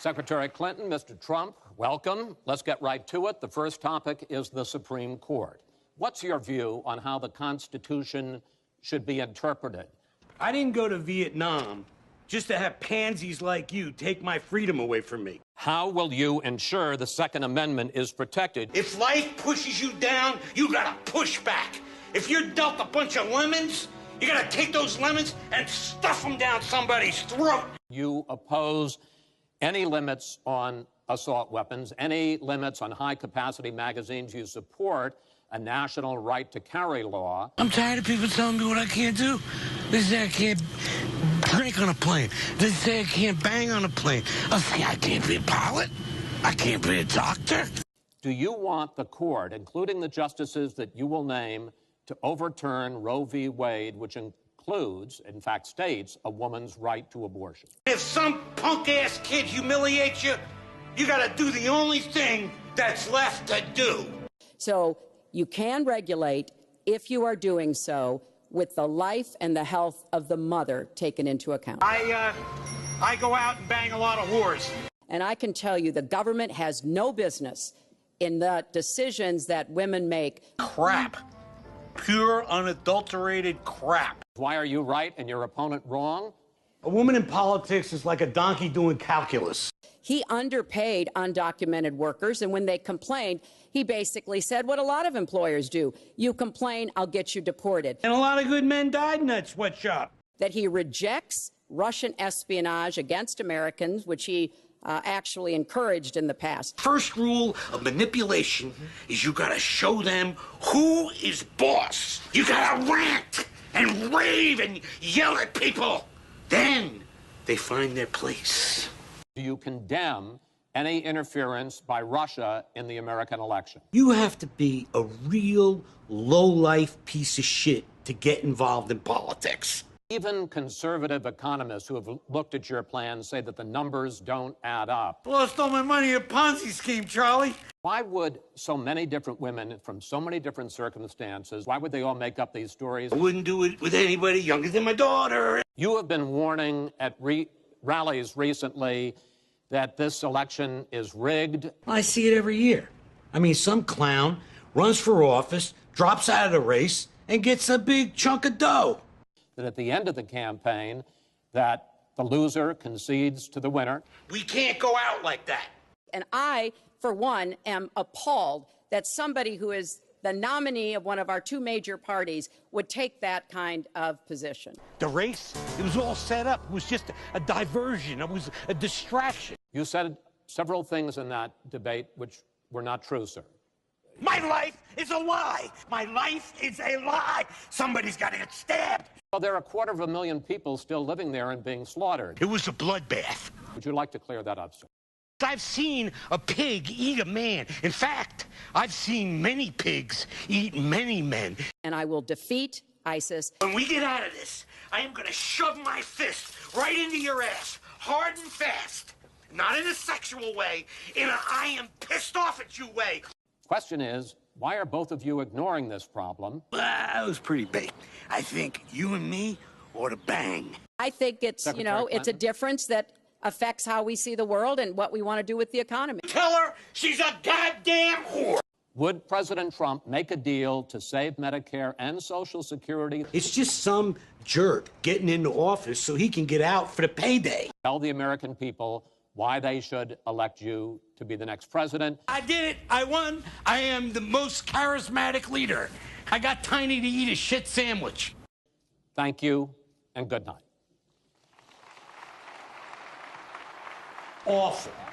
Secretary Clinton, Mr. Trump, welcome. Let's get right to it. The first topic is the Supreme Court. What's your view on how the Constitution should be interpreted? I didn't go to Vietnam just to have pansies like you take my freedom away from me. How will you ensure the Second Amendment is protected? If life pushes you down, you gotta push back. If you're dealt a bunch of lemons, you gotta take those lemons and stuff them down somebody's throat. You oppose any limits on assault weapons, any limits on high-capacity magazines. You support a national right-to-carry law. I'm tired of people telling me what I can't do. They say I can't drink on a plane. They say I can't bang on a plane. I say I can't be a pilot. I can't be a doctor. Do you want the court, including the justices that you will name, to overturn Roe v. Wade, which includes, in fact, states a woman's right to abortion? If some punk-ass kid humiliates you, you gotta do the only thing that's left to do. So you can regulate if you are doing so with the life and the health of the mother taken into account. I go out and bang a lot of whores. And I can tell you the government has no business in the decisions that women make. Crap. Pure, unadulterated crap. Why are you right and your opponent wrong? A woman in politics is like a donkey doing calculus. He underpaid undocumented workers, and when they complained, he basically said what a lot of employers do. You complain, I'll get you deported. And a lot of good men died in that sweatshop. That he rejects Russian espionage against Americans, which he actually encouraged in the past. First rule of manipulation is you gotta show them who is boss. You gotta rant and rave and yell at people. Then they find their place. Do you condemn any interference by Russia in the American election? You have to be a real low-life piece of shit to get involved in politics. Even conservative economists who have looked at your plan say that the numbers don't add up. Lost all my money in a Ponzi scheme, Charlie. Why would so many different women from so many different circumstances, why would they all make up these stories? I wouldn't do it with anybody younger than my daughter. You have been warning at rallies recently that this election is rigged. I see it every year. I mean, some clown runs for office, drops out of the race, and gets a big chunk of dough. That at the end of the campaign, that the loser concedes to the winner. We can't go out like that. And I, for one, am appalled that somebody who is the nominee of one of our two major parties would take that kind of position. The race, it was all set up. It was just a diversion. It was a distraction. You said several things in that debate which were not true, sir. My life is a lie. My life is a lie. Somebody's got to get stabbed. Well, there are 250,000 people still living there and being slaughtered. It was a bloodbath. Would you like to clear that up, sir? I've seen a pig eat a man. In fact, I've seen many pigs eat many men. And I will defeat ISIS. When we get out of this, I am going to shove my fist right into your ass, hard and fast. Not in a sexual way, in a I am pissed off at you way. Question is, why are both of you ignoring this problem? That was pretty big. I think you and me ought to bang. I think it's, Secretary it's a difference that affects how we see the world and what we want to do with the economy. Tell her she's a goddamn whore. Would President Trump make a deal to save Medicare and Social Security? It's just some jerk getting into office so he can get out for the payday. Tell the American people why they should elect you to be the next president. I did it. I won. I am the most charismatic leader. I got Tiny to eat a shit sandwich. Thank you, and good night. Awful.